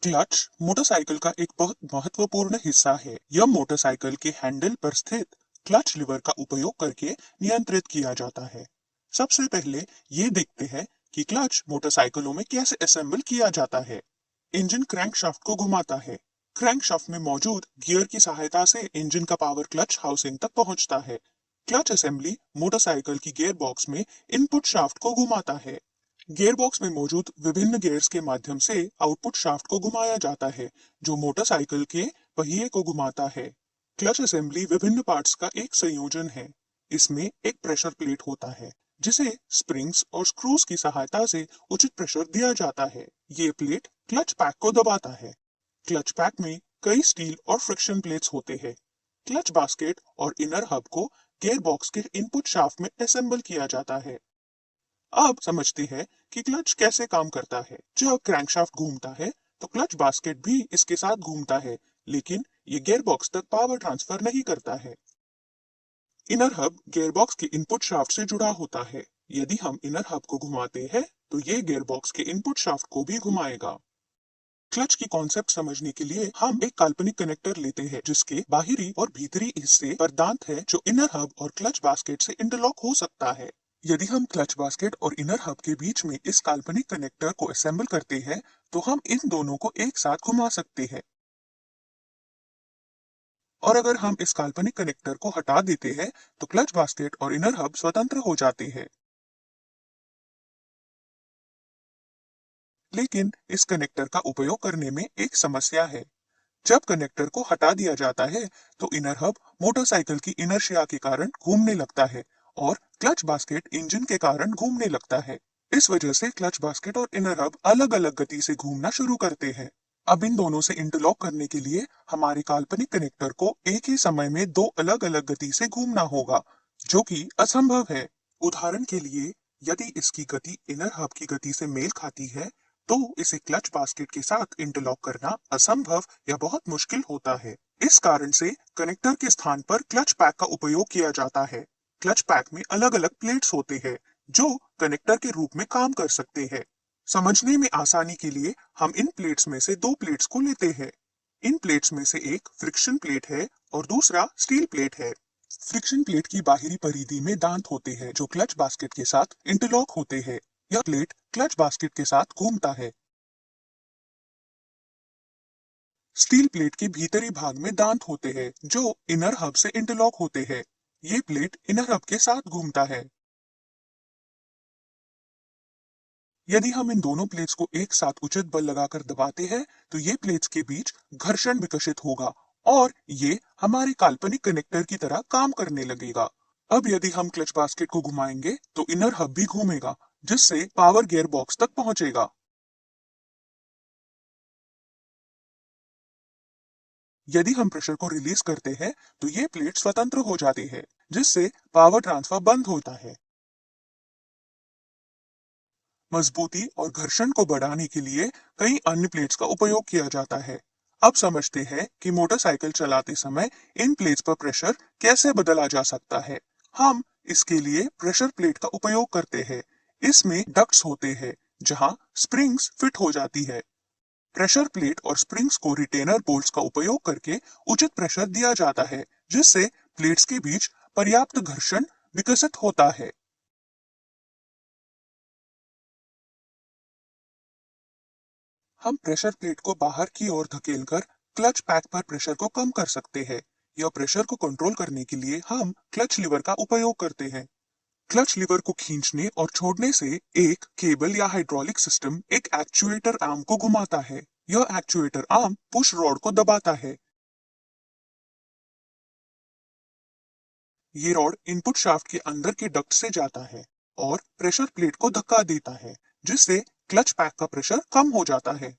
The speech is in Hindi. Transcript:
क्लच मोटरसाइकिल का एक बहुत महत्वपूर्ण हिस्सा है। यह मोटरसाइकिल के हैंडल पर स्थित क्लच लिवर का उपयोग करके नियंत्रित किया जाता है। सबसे पहले ये देखते हैं कि क्लच मोटरसाइकिलों में कैसे असेंबल किया जाता है। इंजन क्रैंकशाफ्ट को घुमाता है। क्रैंकशाफ्ट में मौजूद गियर की सहायता से इंजन का पावर क्लच हाउसिंग तक पहुंचता है। क्लच असेंबली मोटरसाइकिल की गियर बॉक्स में इनपुट शाफ्ट को घुमाता है। गियरबॉक्स में मौजूद विभिन्न गियर्स के माध्यम से आउटपुट शाफ्ट को घुमाया जाता है, जो मोटरसाइकिल के पहिए को घुमाता है। क्लच असेंबली विभिन्न पार्ट्स का एक संयोजन है। इसमें एक प्रेशर प्लेट होता है, जिसे स्प्रिंग्स और स्क्रूज की सहायता से उचित प्रेशर दिया जाता है। ये प्लेट क्लच पैक को दबाता है। क्लच पैक में कई स्टील और फ्रिक्शन प्लेट्स होते हैं। क्लच बास्केट और इनर हब को गियर बॉक्स के इनपुट शाफ्ट में असेंबल किया जाता है। अब समझते हैं कि क्लच कैसे काम करता है। जब क्रैंकशाफ्ट घूमता है तो क्लच बास्केट भी इसके साथ घूमता है, लेकिन ये गियरबॉक्स तक पावर ट्रांसफर नहीं करता है। इनर हब गियरबॉक्स के इनपुट शाफ्ट से जुड़ा होता है। यदि हम इनर हब को घुमाते हैं तो ये गियरबॉक्स के इनपुट शाफ्ट को भी घुमाएगा। क्लच की कॉन्सेप्ट समझने के लिए हम एक काल्पनिक कनेक्टर लेते हैं, जिसके बाहरी और भीतरी हिस्से पर दांत है, जो इनर हब और क्लच बास्केट से इंटरलॉक हो सकता है। यदि हम क्लच बास्केट और इनर हब के बीच में इस काल्पनिक कनेक्टर को असेंबल करते हैं, तो हम इन दोनों को एक साथ घुमा सकते हैं। और अगर हम इस काल्पनिक कनेक्टर को हटा देते हैं, तो क्लच बास्केट और इनर हब स्वतंत्र हो जाते हैं। लेकिन इस कनेक्टर का उपयोग करने में एक समस्या है। जब कनेक्टर को हटा दिया जाता है, तो इनर हब मोटरसाइकिल की इनर्शिया के कारण घूमने लगता है और क्लच बास्केट इंजन के कारण घूमने लगता है। इस वजह से क्लच बास्केट और इनर हब अलग अलग गति से घूमना शुरू करते हैं। अब इन दोनों से इंटरलॉक करने के लिए हमारे काल्पनिक कनेक्टर को एक ही समय में दो अलग अलग गति से घूमना होगा, जो कि असंभव है। उदाहरण के लिए, यदि इसकी गति इनर हब की गति से मेल खाती है, तो इसे क्लच बास्केट के साथ इंटरलॉक करना असंभव या बहुत मुश्किल होता है। इस कारण से कनेक्टर के स्थान पर क्लच पैक का उपयोग किया जाता है। क्लच पैक में अलग अलग प्लेट्स होते हैं, जो कनेक्टर के रूप में काम कर सकते हैं। समझने में आसानी के लिए हम इन प्लेट्स में से दो प्लेट्स को लेते हैं। इन प्लेट्स में से एक फ्रिक्शन प्लेट है और दूसरा स्टील प्लेट है। फ्रिक्शन प्लेट की बाहरी परिधि में दांत होते हैं, जो क्लच बास्केट के साथ इंटरलॉक होते हैं। यह प्लेट क्लच बास्केट के साथ घूमता है। स्टील प्लेट के भीतरी भाग में दांत होते हैं, जो इनर हब से इंटरलॉक होते हैं। ये प्लेट इनर हब के साथ घूमता है। यदि हम इन दोनों प्लेट्स को एक साथ उचित बल लगाकर दबाते हैं, तो ये प्लेट्स के बीच घर्षण विकसित होगा और ये हमारे काल्पनिक कनेक्टर की तरह काम करने लगेगा। अब यदि हम क्लच बास्केट को घुमाएंगे, तो इनर हब भी घूमेगा, जिससे पावर गियर बॉक्स तक पहुंचेगा। यदि हम प्रेशर को रिलीज करते हैं, तो ये प्लेट स्वतंत्र हो जाती है, जिससे पावर ट्रांसफर बंद होता है। मजबूती और घर्षण को बढ़ाने के लिए कई अन्य प्लेट्स का उपयोग किया जाता है। अब समझते हैं कि मोटरसाइकिल चलाते समय इन प्लेट्स पर प्रेशर कैसे बदला जा सकता है। हम इसके लिए प्रेशर प्लेट का उपयोग करते हैं। इसमें डक्ट्स होते हैं, जहां स्प्रिंग्स फिट हो जाती है। प्रेशर प्लेट और स्प्रिंग्स को रिटेनर बोल्ट्स का उपयोग करके उचित प्रेशर दिया जाता है, जिससे प्लेट्स के बीच पर्याप्त घर्षण विकसित होता है। हम प्रेशर प्लेट को बाहर की ओर धकेलकर क्लच पैक पर प्रेशर को कम कर सकते हैं। यह प्रेशर को कंट्रोल करने के लिए हम क्लच लीवर का उपयोग करते हैं। क्लच लीवर को खींचने और छोड़ने से एक केबल या हाइड्रोलिक सिस्टम एक एक्चुएटर आर्म को घुमाता है। यह एक्चुएटर आर्म पुश रॉड को दबाता है। ये रॉड इनपुट शाफ्ट के अंदर के डक्ट से जाता है और प्रेशर प्लेट को धक्का देता है, जिससे क्लच पैक का प्रेशर कम हो जाता है।